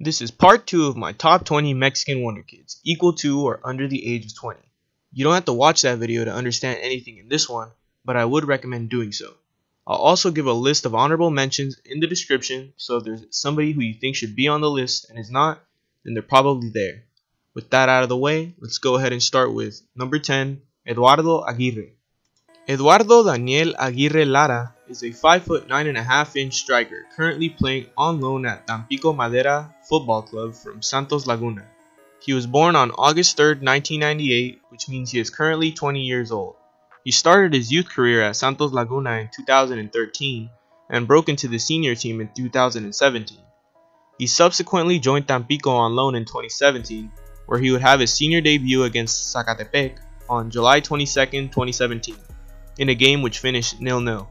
This is part 2 of my top 20 Mexican Wonder Kids, equal to or under the age of 20. You don't have to watch that video to understand anything in this one, but I would recommend doing so. I'll also give a list of honorable mentions in the description, so if there's somebody who you think should be on the list and is not, then they're probably there. With that out of the way, let's go ahead and start with number 10, Eduardo Aguirre. Eduardo Daniel Aguirre Lara is a 5'9" 9.5" striker currently playing on loan at Tampico Madera Football Club from Santos Laguna. He was born on August 3, 1998, which means he is currently 20 years old. He started his youth career at Santos Laguna in 2013 and broke into the senior team in 2017. He subsequently joined Tampico on loan in 2017, where he would have his senior debut against Zacatepec on July 22, 2017. In a game which finished 0-0.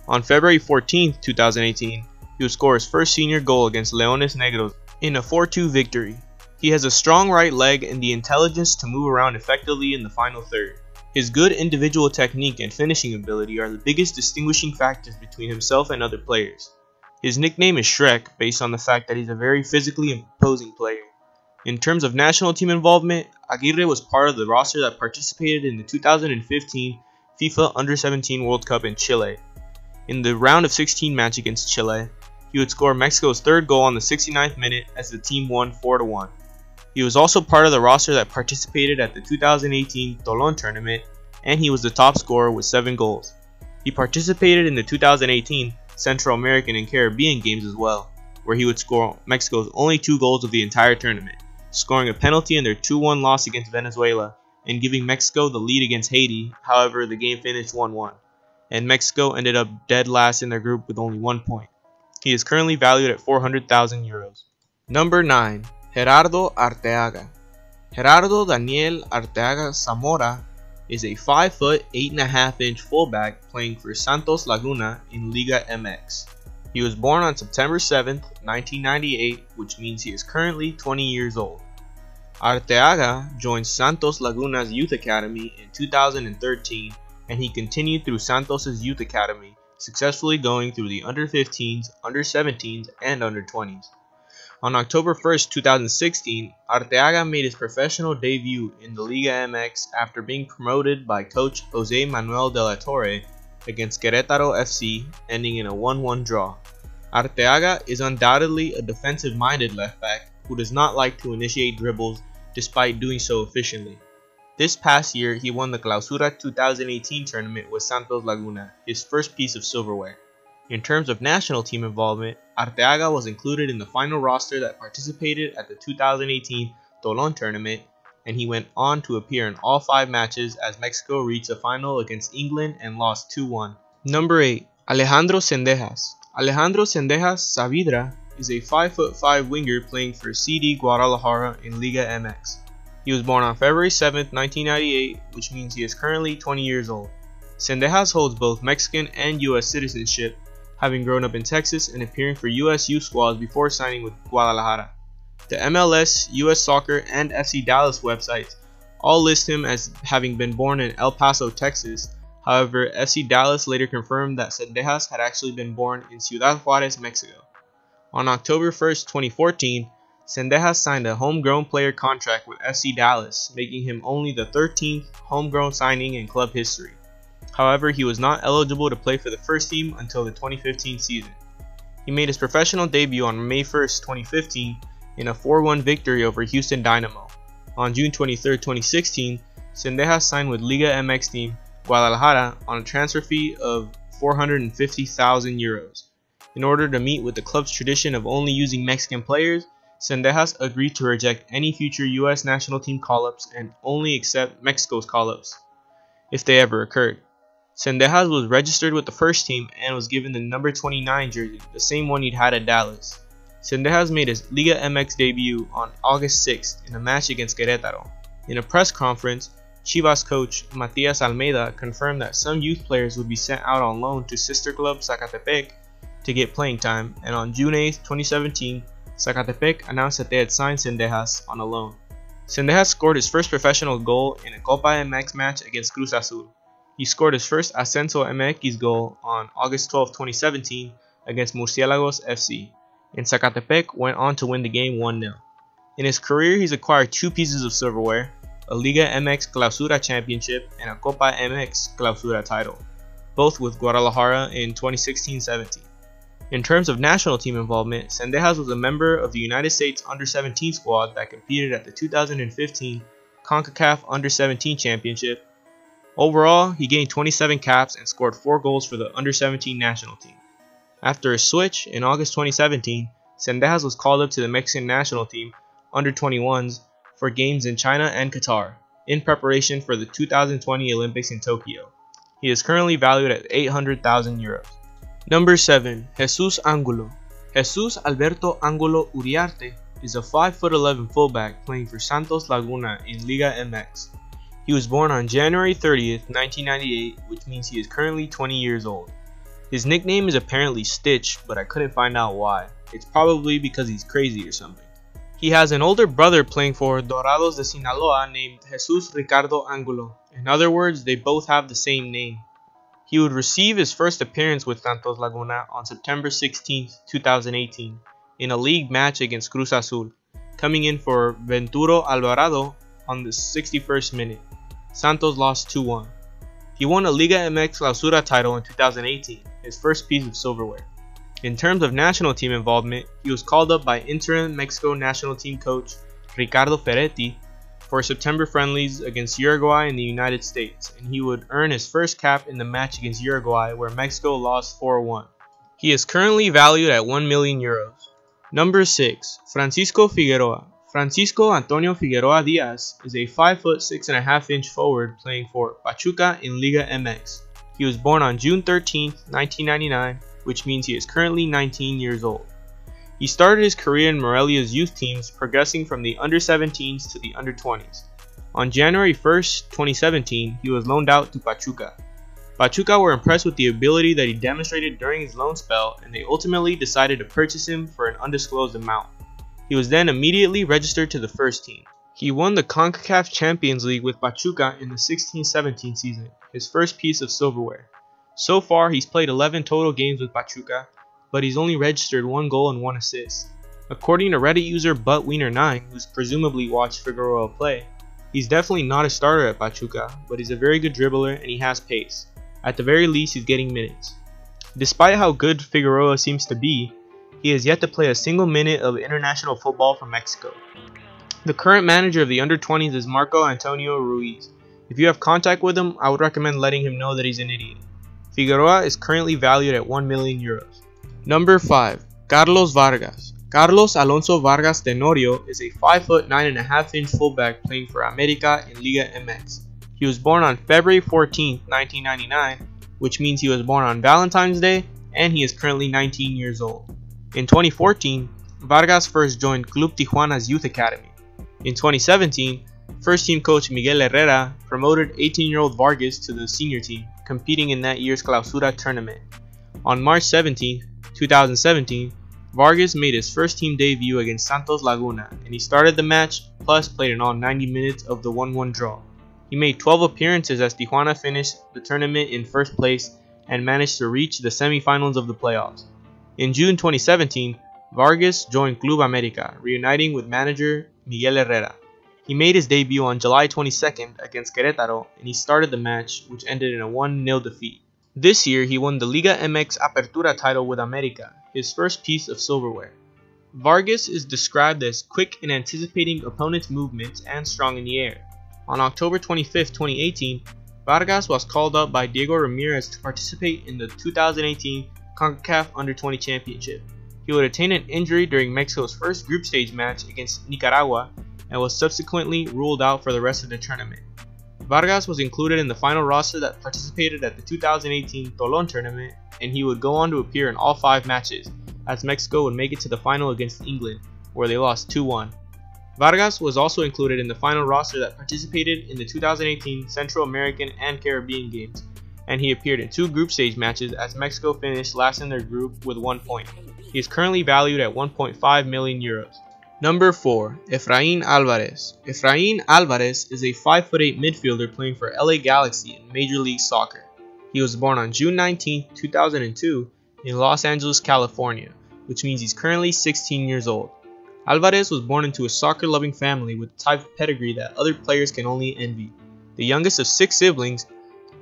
On February 14, 2018, he would score his first senior goal against Leones Negros in a 4-2 victory. He has a strong right leg and the intelligence to move around effectively in the final third. His good individual technique and finishing ability are the biggest distinguishing factors between himself and other players. His nickname is Shrek based on the fact that he's a very physically imposing player. In terms of national team involvement, Aguirre was part of the roster that participated in the 2015 FIFA Under-17 World Cup in Chile. In the round of 16 match against Chile, he would score Mexico's third goal on the 69th minute as the team won 4-1. He was also part of the roster that participated at the 2018 Toulon tournament, and he was the top scorer with 7 goals. He participated in the 2018 Central American and Caribbean games as well, where he would score Mexico's only 2 goals of the entire tournament, scoring a penalty in their 2-1 loss against Venezuela and giving Mexico the lead against Haiti. However, the game finished 1-1, and Mexico ended up dead last in their group with only 1 point. He is currently valued at 400,000 euros. Number 9. Gerardo Arteaga. Gerardo Daniel Arteaga Zamora is a 5'8" 8.5" fullback playing for Santos Laguna in Liga MX. He was born on September 7, 1998, which means he is currently 20 years old. Arteaga joined Santos Laguna's youth academy in 2013, and he continued through Santos' youth academy, successfully going through the under-15s, under-17s, and under-20s. On October 1, 2016, Arteaga made his professional debut in the Liga MX after being promoted by coach Jose Manuel de la Torre against Querétaro FC, ending in a 1-1 draw. Arteaga is undoubtedly a defensive-minded left-back who does not like to initiate dribbles despite doing so efficiently. This past year, he won the Clausura 2018 tournament with Santos Laguna, his first piece of silverware. In terms of national team involvement, Arteaga was included in the final roster that participated at the 2018 Toulon tournament, and he went on to appear in all 5 matches as Mexico reached a final against England and lost 2-1. Number 8. Alejandro Zendejas. Alejandro Zendejas Saavedra is a 5'5" winger playing for CD Guadalajara in Liga MX. He was born on February 7, 1998, which means he is currently 20 years old. Zendejas holds both Mexican and US citizenship, having grown up in Texas and appearing for US youth squads before signing with Guadalajara. The MLS, US Soccer, and FC Dallas websites all list him as having been born in El Paso, Texas. However, FC Dallas later confirmed that Zendejas had actually been born in Ciudad Juarez, Mexico. On October 1, 2014, Zendejas signed a homegrown player contract with FC Dallas, making him only the 13th homegrown signing in club history. However, he was not eligible to play for the first team until the 2015 season. He made his professional debut on May 1, 2015 in a 4-1 victory over Houston Dynamo. On June 23, 2016, Zendejas signed with Liga MX team Guadalajara on a transfer fee of 450,000 euros. In order to meet with the club's tradition of only using Mexican players, Zendejas agreed to reject any future US national team call-ups and only accept Mexico's call-ups, if they ever occurred. Zendejas was registered with the first team and was given the number 29 jersey, the same one he'd had at Dallas. Zendejas made his Liga MX debut on August 6th in a match against Querétaro. In a press conference, Chivas coach Matias Almeida confirmed that some youth players would be sent out on loan to sister club Zacatepec to get playing time, and on June 8, 2017, Zacatepec announced that they had signed Zendejas on a loan. Zendejas scored his first professional goal in a Copa MX match against Cruz Azul. He scored his first Ascenso MX goal on August 12, 2017 against Murciélagos FC. and Zacatepec went on to win the game 1-0. In his career, he's acquired 2 pieces of silverware, a Liga MX Clausura Championship and a Copa MX Clausura title, both with Guadalajara in 2016-17. In terms of national team involvement, Zendejas was a member of the United States Under-17 squad that competed at the 2015 CONCACAF Under-17 Championship. Overall, he gained 27 caps and scored 4 goals for the Under-17 national team. After a switch in August 2017, Zendejas was called up to the Mexican national team Under-21s for games in China and Qatar, in preparation for the 2020 Olympics in Tokyo. He is currently valued at 800,000 euros. Number 7. Jesus Angulo. Jesus Alberto Angulo Uriarte is a 5'11" fullback playing for Santos Laguna in Liga MX. He was born on January 30th, 1998, which means he is currently 20 years old. His nickname is apparently Stitch, but I couldn't find out why. It's probably because he's crazy or something. He has an older brother playing for Dorados de Sinaloa named Jesus Ricardo Angulo. In other words, they both have the same name. He would receive his first appearance with Santos Laguna on September 16, 2018, in a league match against Cruz Azul, coming in for Roberto Alvarado on the 61st minute. Santos lost 2-1. He won a Liga MX Clausura title in 2018, his first piece of silverware. In terms of national team involvement, he was called up by interim Mexico national team coach Ricardo Ferretti for September friendlies against Uruguay and the United States, and he would earn his first cap in the match against Uruguay where Mexico lost 4-1. He is currently valued at 1 million euros. Number 6. Francisco Figueroa. Francisco Antonio Figueroa Diaz is a 5'6.5" forward playing for Pachuca in Liga MX. He was born on June 13, 1999, which means he is currently 19 years old. He started his career in Morelia's youth teams, progressing from the under-17s to the under-20s. On January 1st, 2017, he was loaned out to Pachuca. Pachuca were impressed with the ability that he demonstrated during his loan spell, and they ultimately decided to purchase him for an undisclosed amount. He was then immediately registered to the first team. He won the CONCACAF Champions League with Pachuca in the 16-17 season, his first piece of silverware. So far, he's played 11 total games with Pachuca, but he's only registered 1 goal and 1 assist. According to Reddit user ButtWiener9, who's presumably watched Figueroa play, he's definitely not a starter at Pachuca, but he's a very good dribbler and he has pace. At the very least, he's getting minutes. Despite how good Figueroa seems to be, he has yet to play a single minute of international football for Mexico. The current manager of the under-20s is Marco Antonio Ruiz. If you have contact with him, I would recommend letting him know that he's an idiot. Figueroa is currently valued at 1 million euros. Number 5. Carlos Vargas. Carlos Alonso Vargas Tenorio is a 5'9.5" fullback playing for America in Liga MX. He was born on February 14, 1999, which means he was born on Valentine's Day, and he is currently 19 years old. In 2014, Vargas first joined Club Tijuana's youth academy. In 2017, first-team coach Miguel Herrera promoted 18-year-old Vargas to the senior team, competing in that year's Clausura tournament. On March 17, 2017, Vargas made his first-team debut against Santos Laguna, and he started the match, plus played in all 90 minutes of the 1-1 draw. He made 12 appearances as Tijuana finished the tournament in first place and managed to reach the semifinals of the playoffs. In June 2017, Vargas joined Club America, reuniting with manager Miguel Herrera. He made his debut on July 22nd against Querétaro, and he started the match, which ended in a 1-0 defeat. This year, he won the Liga MX Apertura title with America, his first piece of silverware. Vargas is described as quick in anticipating opponents' movements and strong in the air. On October 25, 2018, Vargas was called up by Diego Ramirez to participate in the 2018 CONCACAF Under-20 Championship. He would attain an injury during Mexico's first group stage match against Nicaragua and was subsequently ruled out for the rest of the tournament. Vargas was included in the final roster that participated at the 2018 Tolón tournament, and he would go on to appear in all 5 matches, as Mexico would make it to the final against England, where they lost 2-1. Vargas was also included in the final roster that participated in the 2018 Central American and Caribbean Games, and he appeared in 2 group stage matches as Mexico finished last in their group with 1 point. He is currently valued at 1.5 million euros. Number 4. Efrain Alvarez. Efrain Alvarez is a 5'8" midfielder playing for LA Galaxy in Major League Soccer. He was born on June 19, 2002 in Los Angeles, California, which means he's currently 16 years old. Alvarez was born into a soccer-loving family with the type of pedigree that other players can only envy. The youngest of 6 siblings,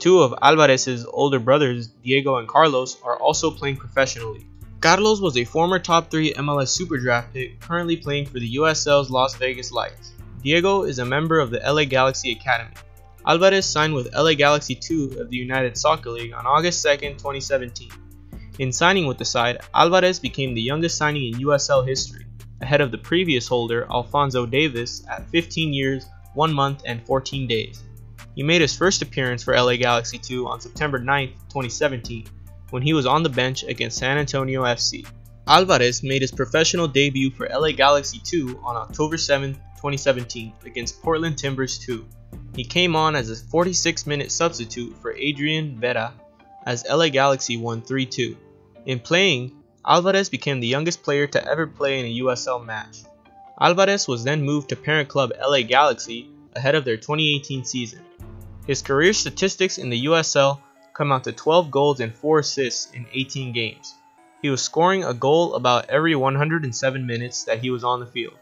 2 of Alvarez's older brothers, Diego and Carlos, are also playing professionally. Carlos was a former top 3 MLS Super Draft pick currently playing for the USL's Las Vegas Lights. Diego is a member of the LA Galaxy Academy. Alvarez signed with LA Galaxy 2 of the United Soccer League on August 2, 2017. In signing with the side, Alvarez became the youngest signing in USL history, ahead of the previous holder Alphonso Davis at 15 years, 1 month and 14 days. He made his first appearance for LA Galaxy 2 on September 9, 2017, when he was on the bench against San Antonio FC. Alvarez made his professional debut for LA Galaxy 2 on October 7, 2017 against Portland Timbers 2. He came on as a 46-minute substitute for Adrian Vera as LA Galaxy won 3-2. In playing, Alvarez became the youngest player to ever play in a USL match. Alvarez was then moved to parent club LA Galaxy ahead of their 2018 season. His career statistics in the USL come out to 12 goals and 4 assists in 18 games. He was scoring a goal about every 107 minutes that he was on the field.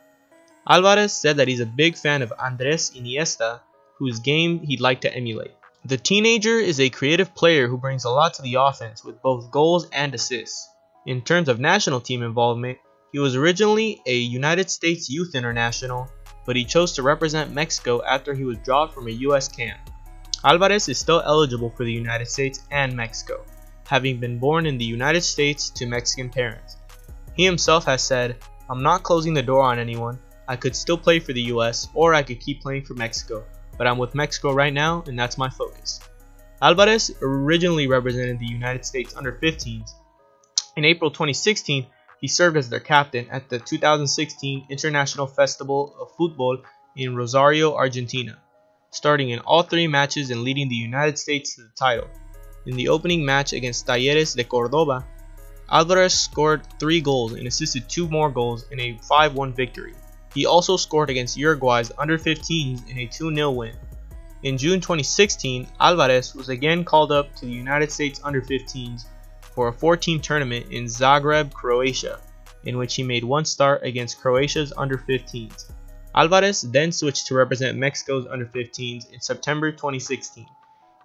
Alvarez said that he's a big fan of Andres Iniesta, whose game he'd like to emulate. The teenager is a creative player who brings a lot to the offense with both goals and assists. In terms of national team involvement, he was originally a United States Youth International, but he chose to represent Mexico after he was dropped from a US camp. Alvarez is still eligible for the United States and Mexico, having been born in the United States to Mexican parents. He himself has said, "I'm not closing the door on anyone. I could still play for the US or I could keep playing for Mexico, but I'm with Mexico right now and that's my focus." Alvarez originally represented the United States under-15s. In April 2016, he served as their captain at the 2016 International Festival of Football in Rosario, Argentina, starting in all 3 matches and leading the United States to the title. In the opening match against Talleres de Córdoba, Alvarez scored 3 goals and assisted 2 more goals in a 5-1 victory. He also scored against Uruguay's under-15s in a 2-0 win. In June 2016, Alvarez was again called up to the United States under-15s for a 4-team tournament in Zagreb, Croatia, in which he made 1 start against Croatia's under-15s. Alvarez then switched to represent Mexico's under-15s in September 2016.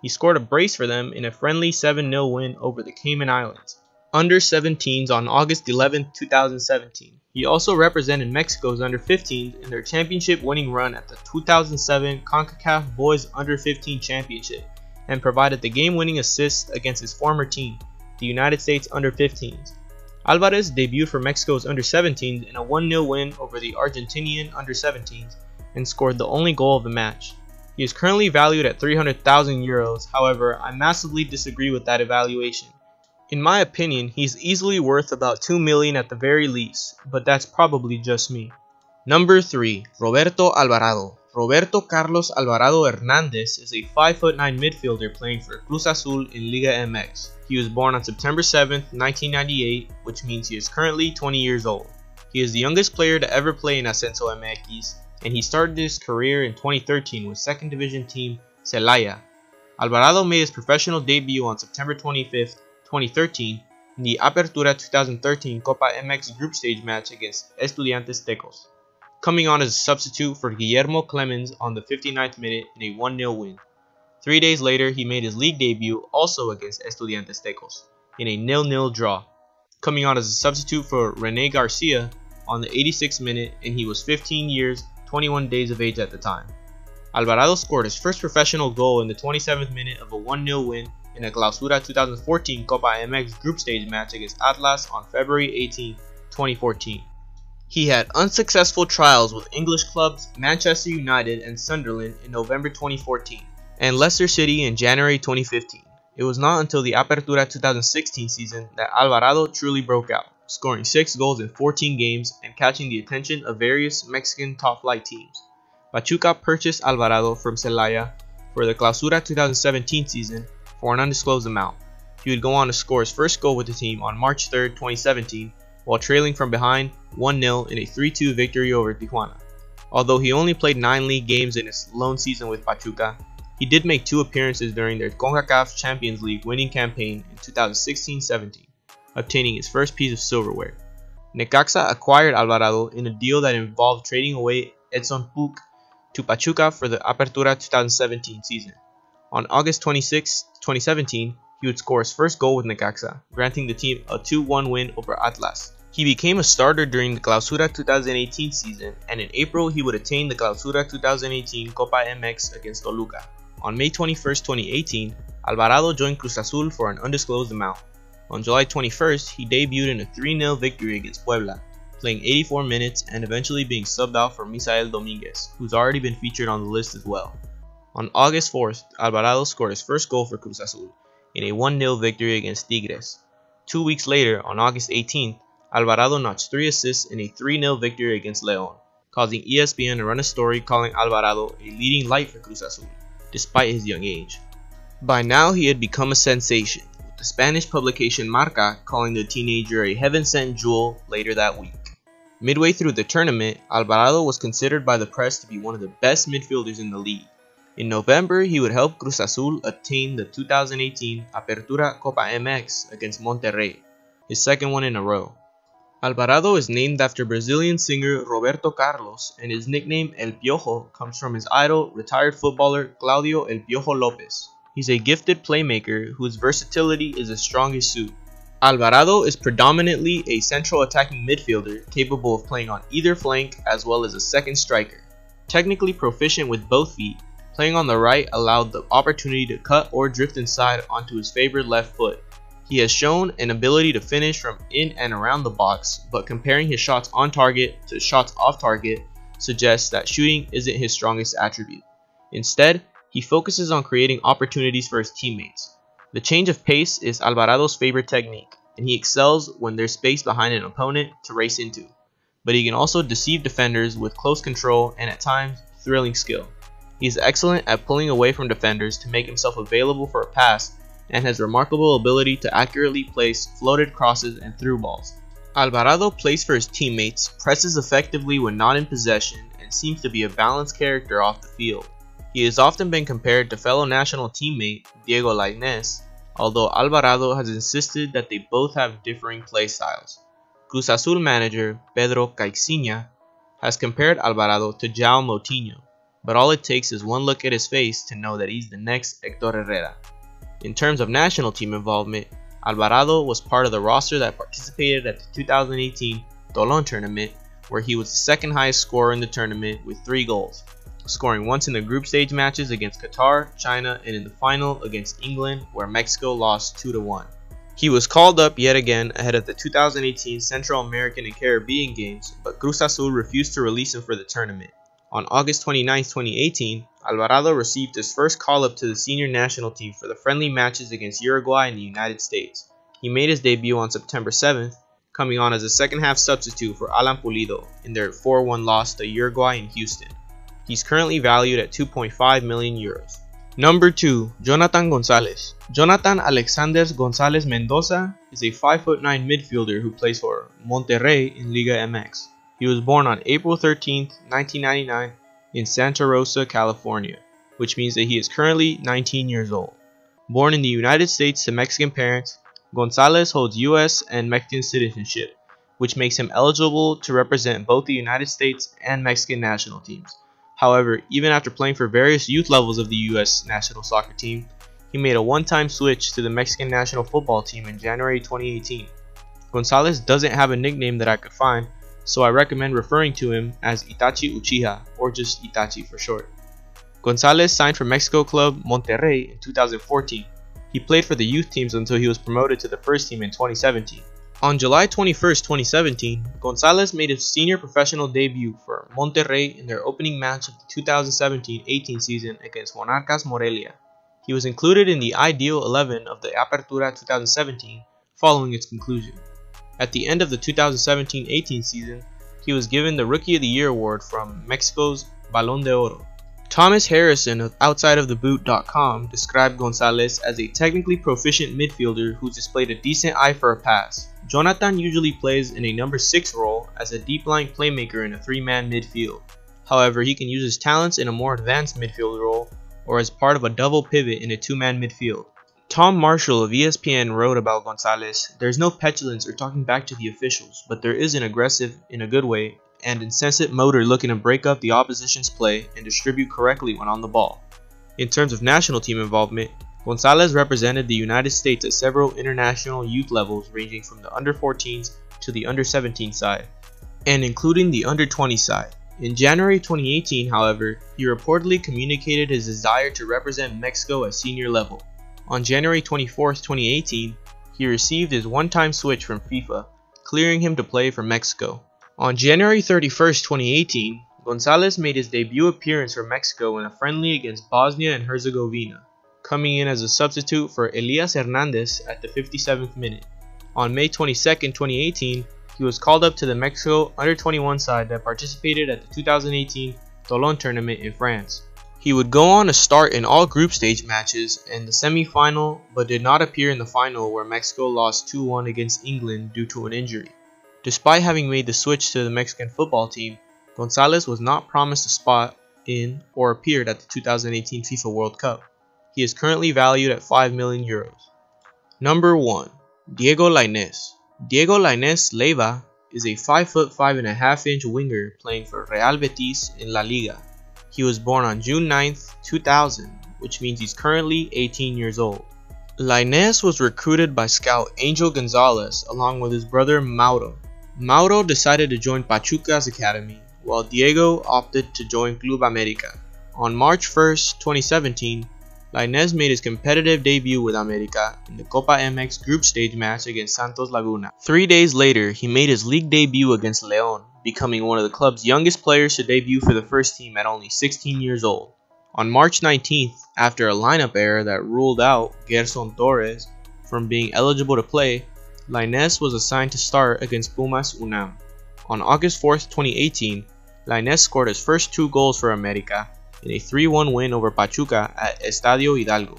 He scored a brace for them in a friendly 7-0 win over the Cayman Islands. Under-17s on August 11, 2017. He also represented Mexico's under-15s in their championship-winning run at the 2007 CONCACAF Boys Under-15 Championship and provided the game-winning assist against his former team, the United States under-15s. Alvarez debuted for Mexico's under-17s in a 1-0 win over the Argentinian under-17s and scored the only goal of the match. He is currently valued at €300,000, however, I massively disagree with that evaluation. In my opinion, he's easily worth about $2 million at the very least, but that's probably just me. Number 3. Roberto Alvarado. Roberto Carlos Alvarado Hernandez is a 5'9" midfielder playing for Cruz Azul in Liga MX. He was born on September 7, 1998, which means he is currently 20 years old. He is the youngest player to ever play in Ascenso MX, and he started his career in 2013 with 2nd Division team Celaya. Alvarado made his professional debut on September 25, 2013 in the Apertura 2013 Copa MX group stage match against Estudiantes Tecos, coming on as a substitute for Guillermo Clemens on the 59th minute in a 1-0 win. 3 days later, he made his league debut also against Estudiantes Tecos in a 0-0 draw, coming on as a substitute for Rene Garcia on the 86th minute, and he was 15 years, 21 days of age at the time. Alvarado scored his first professional goal in the 27th minute of a 1-0 win in a Clausura 2014 Copa MX group stage match against Atlas on February 18, 2014. He had unsuccessful trials with English clubs Manchester United and Sunderland in November 2014, and Leicester City in January 2015. It was not until the Apertura 2016 season that Alvarado truly broke out, scoring 6 goals in 14 games and catching the attention of various Mexican top-flight teams. Pachuca purchased Alvarado from Celaya for the Clausura 2017 season for an undisclosed amount. He would go on to score his first goal with the team on March 3, 2017, while trailing from behind 1-0 in a 3-2 victory over Tijuana. Although he only played 9 league games in his lone season with Pachuca, he did make 2 appearances during their CONCACAF Champions League winning campaign in 2016-17, obtaining his first piece of silverware. Necaxa acquired Alvarado in a deal that involved trading away Edson Puch to Pachuca for the Apertura 2017 season. On August 26, 2017, he would score his first goal with Necaxa, granting the team a 2-1 win over Atlas. He became a starter during the Clausura 2018 season, and in April he would attain the Clausura 2018 Copa MX against Toluca. On May 21, 2018, Alvarado joined Cruz Azul for an undisclosed amount. On July 21st, he debuted in a 3-0 victory against Puebla, playing 84 minutes and eventually being subbed out for Misael Dominguez, who's already been featured on the list as well. On August 4th, Alvarado scored his first goal for Cruz Azul in a 1-0 victory against Tigres. 2 weeks later, on August 18th, Alvarado notched 3 assists in a 3-0 victory against León, causing ESPN to run a story calling Alvarado a leading light for Cruz Azul, despite his young age. By now, he had become a sensation, with the Spanish publication Marca calling the teenager a heaven-sent jewel later that week. Midway through the tournament, Alvarado was considered by the press to be one of the best midfielders in the league. In November, he would help Cruz Azul attain the 2018 Apertura Copa MX against Monterrey, his second one in a row. Alvarado is named after Brazilian singer Roberto Carlos, and his nickname El Piojo comes from his idol, retired footballer Claudio El Piojo Lopez. He's a gifted playmaker whose versatility is his strongest suit. Alvarado is predominantly a central attacking midfielder capable of playing on either flank as well as a second striker. Technically proficient with both feet, playing on the right allowed the opportunity to cut or drift inside onto his favored left foot. He has shown an ability to finish from in and around the box, but comparing his shots on target to shots off target suggests that shooting isn't his strongest attribute. Instead, he focuses on creating opportunities for his teammates. The change of pace is Alvarado's favorite technique, and he excels when there's space behind an opponent to race into. But he can also deceive defenders with close control and at times thrilling skill. He is excellent at pulling away from defenders to make himself available for a pass and has remarkable ability to accurately place floated crosses and through balls. Alvarado plays for his teammates, presses effectively when not in possession, and seems to be a balanced character off the field. He has often been compared to fellow national teammate Diego Lainez, although Alvarado has insisted that they both have differing play styles. Cruz Azul manager Pedro Caixinha has compared Alvarado to João Moutinho, but all it takes is one look at his face to know that he's the next Héctor Herrera. In terms of national team involvement, Alvarado was part of the roster that participated at the 2018 Toulon tournament, where he was the second highest scorer in the tournament with 3 goals, scoring once in the group stage matches against Qatar, China, and in the final against England, where Mexico lost 2-1. He was called up yet again ahead of the 2018 Central American and Caribbean Games, but Cruz Azul refused to release him for the tournament. On August 29, 2018, Alvarado received his first call-up to the senior national team for the friendly matches against Uruguay and the United States. He made his debut on September 7th, coming on as a second-half substitute for Alan Pulido in their 4-1 loss to Uruguay in Houston. He's currently valued at 2.5 million euros. Number 2. Jonathan Gonzales. Jonathan Alexander Gonzales Mendoza is a 5'9" midfielder who plays for Monterrey in Liga MX. He was born on April 13, 1999 in Santa Rosa, California, which means that he is currently 19 years old. Born in the United States to Mexican parents, Gonzales holds US and Mexican citizenship, which makes him eligible to represent both the United States and Mexican national teams. However, even after playing for various youth levels of the US national soccer team, he made a one-time switch to the Mexican national football team in January 2018. Gonzales doesn't have a nickname that I could find, so I recommend referring to him as Itachi Uchiha, or just Itachi for short. Gonzales signed for Mexico club Monterrey in 2014. He played for the youth teams until he was promoted to the first team in 2017. On July 21, 2017, Gonzales made his senior professional debut for Monterrey in their opening match of the 2017-18 season against Monarcas Morelia. He was included in the ideal 11 of the Apertura 2017 following its conclusion. At the end of the 2017-18 season, he was given the Rookie of the Year award from Mexico's Balón de Oro. Thomas Harrison of OutsideOfTheBoot.com described Gonzales as a technically proficient midfielder who displayed a decent eye for a pass. Jonathan usually plays in a number 6 role as a deep-lying playmaker in a 3-man midfield. However, he can use his talents in a more advanced midfield role or as part of a double pivot in a 2-man midfield. Tom Marshall of ESPN wrote about Gonzales, "There's no petulance or talking back to the officials, but there is an aggressive, in a good way, and incessant motor looking to break up the opposition's play and distribute correctly when on the ball." In terms of national team involvement, Gonzales represented the United States at several international youth levels ranging from the under-14s to the under-17 side, and including the under-20 side. In January 2018, however, he reportedly communicated his desire to represent Mexico at senior level. On January 24, 2018, he received his one-time switch from FIFA, clearing him to play for Mexico. On January 31, 2018, Gonzales made his debut appearance for Mexico in a friendly against Bosnia and Herzegovina, coming in as a substitute for Elias Hernandez at the 57th minute. On May 22, 2018, he was called up to the Mexico under-21 side that participated at the 2018 Toulon tournament in France. He would go on to start in all group stage matches and the semi-final, but did not appear in the final where Mexico lost 2-1 against England due to an injury. Despite having made the switch to the Mexican football team, Gonzales was not promised a spot in or appeared at the 2018 FIFA World Cup. He is currently valued at 5 million euros. Number 1. Diego Lainez. Diego Lainez Leiva is a 5'5.5" winger playing for Real Betis in La Liga. He was born on June 9, 2000, which means he's currently 18 years old. Lainez was recruited by scout Angel Gonzales along with his brother Mauro. Mauro decided to join Pachuca's academy, while Diego opted to join Club America. On March 1, 2017, Lainez made his competitive debut with America in the Copa MX group stage match against Santos Laguna. 3 days later, he made his league debut against León, becoming one of the club's youngest players to debut for the first team at only 16 years old. On March 19th, after a lineup error that ruled out Gerson Torres from being eligible to play, Lainez was assigned to start against Pumas UNAM. On August 4th, 2018, Lainez scored his first 2 goals for America in a 3-1 win over Pachuca at Estadio Hidalgo.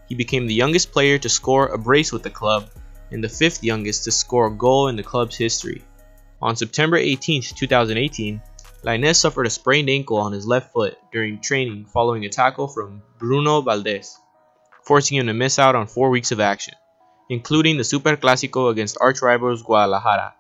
He became the youngest player to score a brace with the club and the 5th youngest to score a goal in the club's history. On September 18, 2018, Lainez suffered a sprained ankle on his left foot during training following a tackle from Bruno Valdez, forcing him to miss out on 4 weeks of action, including the Super Clásico against arch-rivals Guadalajara.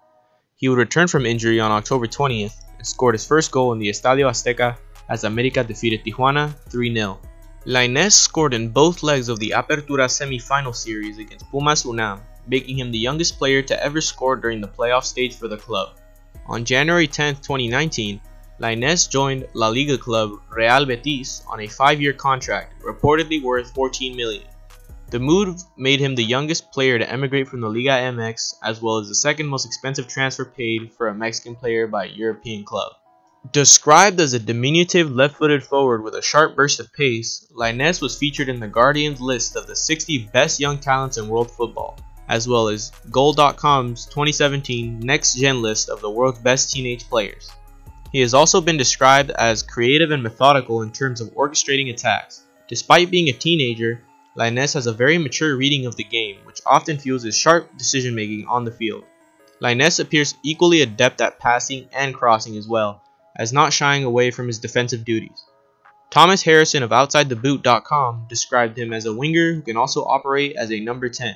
He would return from injury on October 20th and scored his first goal in the Estadio Azteca as America defeated Tijuana 3-0. Lainez scored in both legs of the Apertura semi-final series against Pumas UNAM, making him the youngest player to ever score during the playoff stage for the club. On January 10, 2019, Lainez joined La Liga club Real Betis on a 5-year contract, reportedly worth 14 million. The move made him the youngest player to emigrate from the Liga MX, as well as the second most expensive transfer paid for a Mexican player by a European club. Described as a diminutive left-footed forward with a sharp burst of pace, Lainez was featured in the Guardian's list of the 60 best young talents in world football, as well as Goal.com's 2017 Next Gen list of the world's best teenage players. He has also been described as creative and methodical in terms of orchestrating attacks. Despite being a teenager, Lainez has a very mature reading of the game, which often fuels his sharp decision-making on the field. Lainez appears equally adept at passing and crossing as well, as not shying away from his defensive duties. Thomas Harrison of OutsideTheBoot.com described him as a winger who can also operate as a number 10.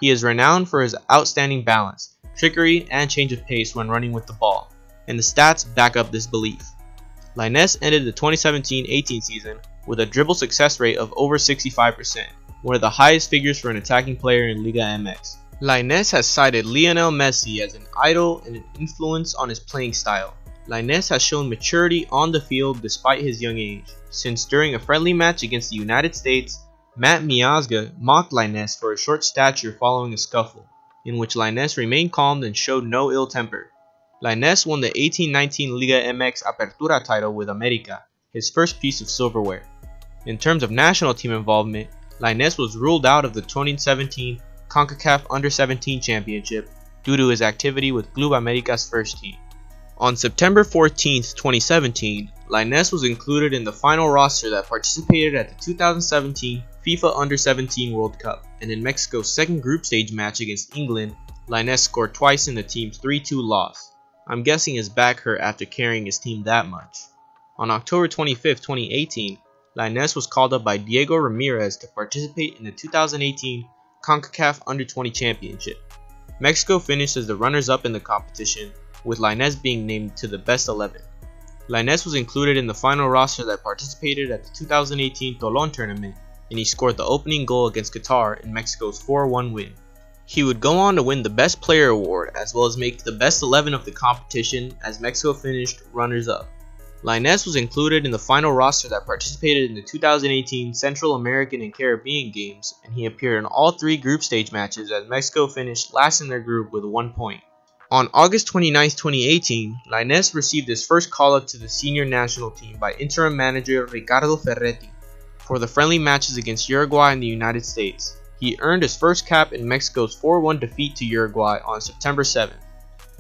He is renowned for his outstanding balance, trickery, and change of pace when running with the ball, and the stats back up this belief. Lainez ended the 2017-18 season with a dribble success rate of over 65%, one of the highest figures for an attacking player in Liga MX. Lainez has cited Lionel Messi as an idol and an influence on his playing style. Lainez has shown maturity on the field despite his young age, since during a friendly match against the United States, Matt Miazga mocked Lainez for his short stature following a scuffle, in which Lainez remained calm and showed no ill temper. Lainez won the 18-19 Liga MX Apertura title with America, his first piece of silverware. In terms of national team involvement, Lainez was ruled out of the 2017 CONCACAF Under-17 Championship due to his activity with Club America's first team. On September 14, 2017, Lainez was included in the final roster that participated at the 2017 FIFA Under-17 World Cup, and in Mexico's second group stage match against England, Lainez scored twice in the team's 3-2 loss. I'm guessing his back hurt after carrying his team that much. On October 25, 2018, Lainez was called up by Diego Ramirez to participate in the 2018 CONCACAF Under-20 Championship. Mexico finished as the runners-up in the competition, with Lainez being named to the best 11. Lainez was included in the final roster that participated at the 2018 Toulon tournament, and he scored the opening goal against Qatar in Mexico's 4-1 win. He would go on to win the Best Player award as well as make the best 11 of the competition as Mexico finished runners-up. Lainez was included in the final roster that participated in the 2018 Central American and Caribbean Games, and he appeared in all 3 group stage matches as Mexico finished last in their group with 1 point. On August 29, 2018, Lainez received his first call-up to the senior national team by interim manager Ricardo Ferretti for the friendly matches against Uruguay and the United States. He earned his first cap in Mexico's 4-1 defeat to Uruguay on September 7th.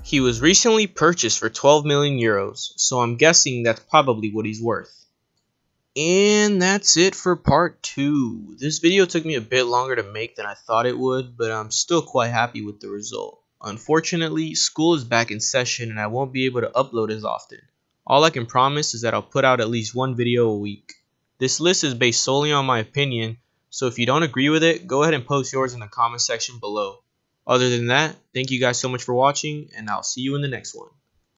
He was recently purchased for 12 million euros, so I'm guessing that's probably what he's worth. And that's it for part 2. This video took me a bit longer to make than I thought it would, but I'm still quite happy with the result. Unfortunately, school is back in session and I won't be able to upload as often. All I can promise is that I'll put out at least 1 video a week. This list is based solely on my opinion, so if you don't agree with it, go ahead and post yours in the comment section below. Other than that, thank you guys so much for watching, and I'll see you in the next one.